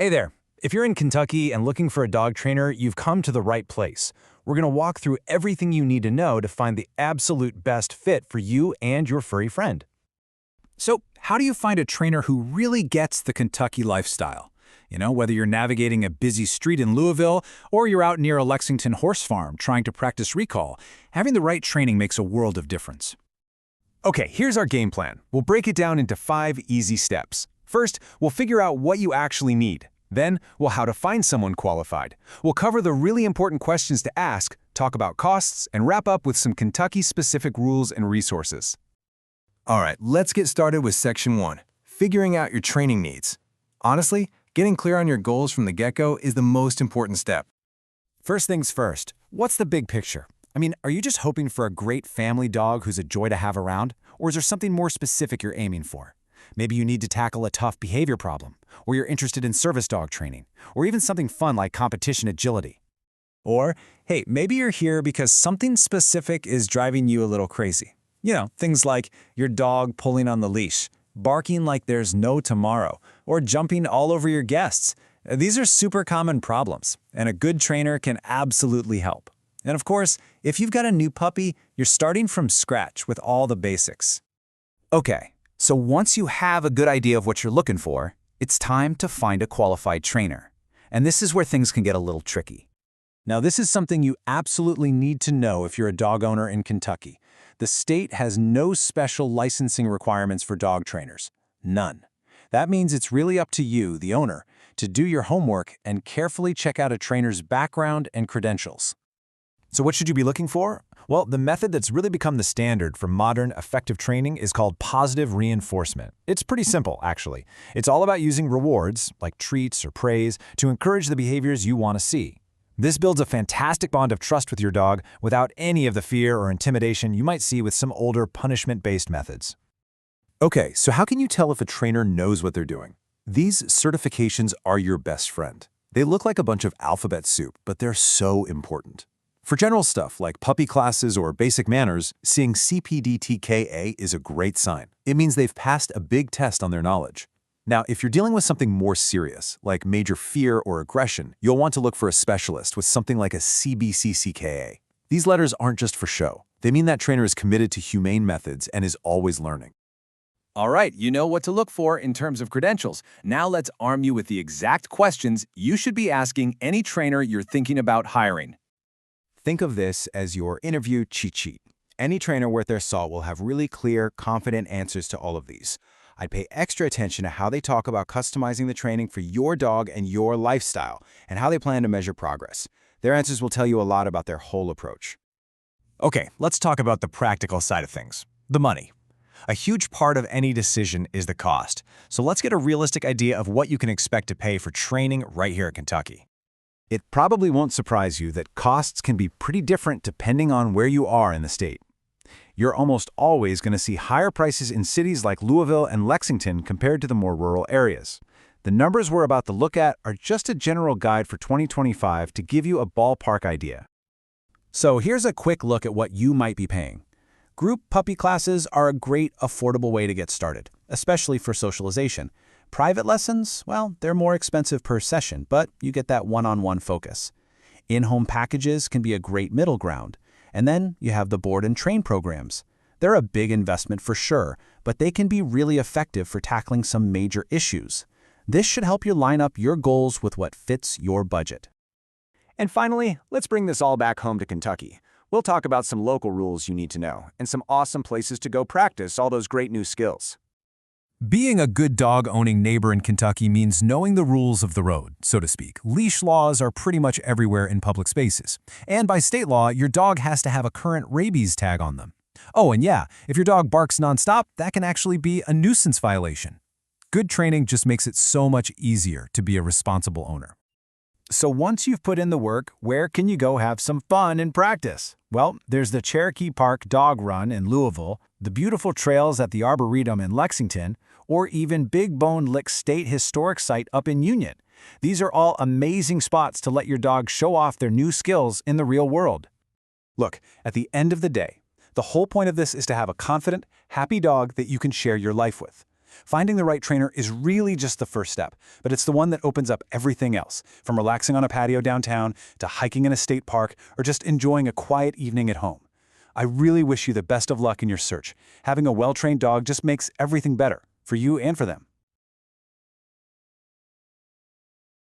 Hey there. If you're in Kentucky and looking for a dog trainer, you've come to the right place. We're going to walk through everything you need to know to find the absolute best fit for you and your furry friend. So, how do you find a trainer who really gets the Kentucky lifestyle? Whether you're navigating a busy street in Louisville or you're out near a Lexington horse farm trying to practice recall, having the right training makes a world of difference. Okay, here's our game plan. We'll break it down into 5 easy steps. First, we'll figure out what you actually need. Then, how to find someone qualified. We'll cover the really important questions to ask, talk about costs, and wrap up with some Kentucky-specific rules and resources. All right, let's get started with Section 1, figuring out your training needs. Honestly, getting clear on your goals from the get-go is the most important step. First things first, what's the big picture? Are you just hoping for a great family dog who's a joy to have around? Or is there something more specific you're aiming for? Maybe you need to tackle a tough behavior problem, or you're interested in service dog training, or even something fun like competition agility. Or, hey, maybe you're here because something specific is driving you a little crazy. Things like your dog pulling on the leash, barking like there's no tomorrow, or jumping all over your guests. These are super common problems, and a good trainer can absolutely help. And of course, if you've got a new puppy, you're starting from scratch with all the basics. Okay, so once you have a good idea of what you're looking for, it's time to find a qualified trainer. And this is where things can get a little tricky. Now, this is something you absolutely need to know if you're a dog owner in Kentucky. The state has no special licensing requirements for dog trainers. None. That means it's really up to you, the owner, to do your homework and carefully check out a trainer's background and credentials. So what should you be looking for? Well, the method that's really become the standard for modern, effective training is called positive reinforcement. It's pretty simple, actually. It's all about using rewards, like treats or praise, to encourage the behaviors you want to see. This builds a fantastic bond of trust with your dog without any of the fear or intimidation you might see with some older punishment-based methods. Okay, so how can you tell if a trainer knows what they're doing? These certifications are your best friend. They look like a bunch of alphabet soup, but they're so important. For general stuff like puppy classes or basic manners, seeing CPD-TKA is a great sign. It means they've passed a big test on their knowledge. Now, if you're dealing with something more serious, like major fear or aggression, you'll want to look for a specialist with something like a CBCCKA. These letters aren't just for show. They mean that trainer is committed to humane methods and is always learning. All right, you know what to look for in terms of credentials. Now let's arm you with the exact questions you should be asking any trainer you're thinking about hiring. Think of this as your interview cheat sheet. Any trainer worth their salt will have really clear, confident answers to all of these. I'd pay extra attention to how they talk about customizing the training for your dog and your lifestyle, and how they plan to measure progress. Their answers will tell you a lot about their whole approach. Okay, let's talk about the practical side of things, the money. A huge part of any decision is the cost, so let's get a realistic idea of what you can expect to pay for training right here in Kentucky. It probably won't surprise you that costs can be pretty different depending on where you are in the state. You're almost always going to see higher prices in cities like Louisville and Lexington compared to the more rural areas. The numbers we're about to look at are just a general guide for 2025 to give you a ballpark idea. So here's a quick look at what you might be paying. Group puppy classes are a great, affordable way to get started, especially for socialization. Private lessons, well, they're more expensive per session, but you get that one-on-one focus. In-home packages can be a great middle ground. And then you have the board and train programs. They're a big investment for sure, but they can be really effective for tackling some major issues. This should help you line up your goals with what fits your budget. And finally, let's bring this all back home to Kentucky. We'll talk about some local rules you need to know and some awesome places to go practice all those great new skills. Being a good dog-owning neighbor in Kentucky means knowing the rules of the road, so to speak. Leash laws are pretty much everywhere in public spaces. And by state law, your dog has to have a current rabies tag on them. Oh, and yeah, if your dog barks nonstop, that can actually be a nuisance violation. Good training just makes it so much easier to be a responsible owner. So once you've put in the work, where can you go have some fun and practice? Well, there's the Cherokee Park Dog Run in Louisville, the beautiful trails at the Arboretum in Lexington, or even Big Bone Lick State Historic Site up in Union. These are all amazing spots to let your dog show off their new skills in the real world. Look, at the end of the day, the whole point of this is to have a confident, happy dog that you can share your life with. Finding the right trainer is really just the first step, but it's the one that opens up everything else, from relaxing on a patio downtown to hiking in a state park or just enjoying a quiet evening at home. I really wish you the best of luck in your search. Having a well-trained dog just makes everything better, for you and for them.